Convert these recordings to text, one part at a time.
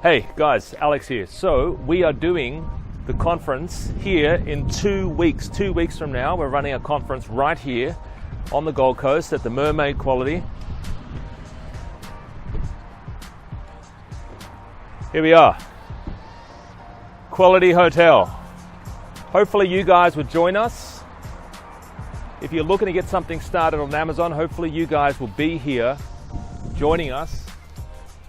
Hey guys, Alex here. So we are doing the conference here in 2 weeks. 2 weeks from now, we're running a conference right here on the Gold Coast at the Mermaid Quality. Here we are, Quality Hotel. Hopefully you guys would join us. If you're looking to get something started on Amazon, hopefully you guys will be here joining us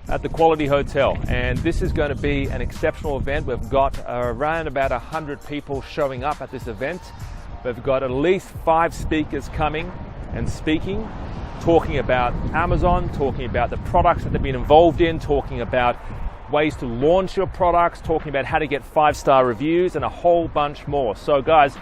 at the Quality Hotel, and this is going to be an exceptional event. We've got around about 100 people showing up at this event. We've got at least 5 speakers coming and speaking, talking about Amazon, talking about the products that they've been involved in, talking about ways to launch your products, talking about how to get 5-star reviews, and a whole bunch more. So guys,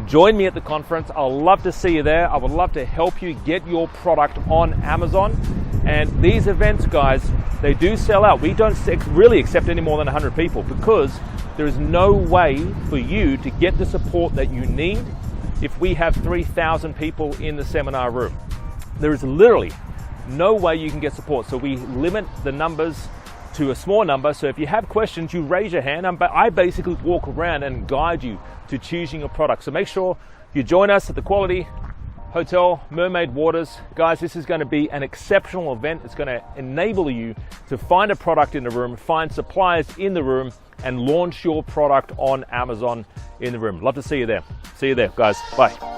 join me at the conference. I'll love to see you there. I would love to help you get your product on Amazon. And these events, guys, they do sell out. We don't really accept any more than 100 people because there is no way for you to get the support that you need if we have 3,000 people in the seminar room. There is literally no way you can get support. So we limit the numbers to a small number. So if you have questions, you raise your hand. I basically walk around and guide you to choosing a product. So make sure you join us at the Quality Hotel, Mermaid Waters. Guys, this is going to be an exceptional event. It's going to enable you to find a product in the room, find suppliers in the room, and launch your product on Amazon in the room. Love to see you there. See you there, guys. Bye.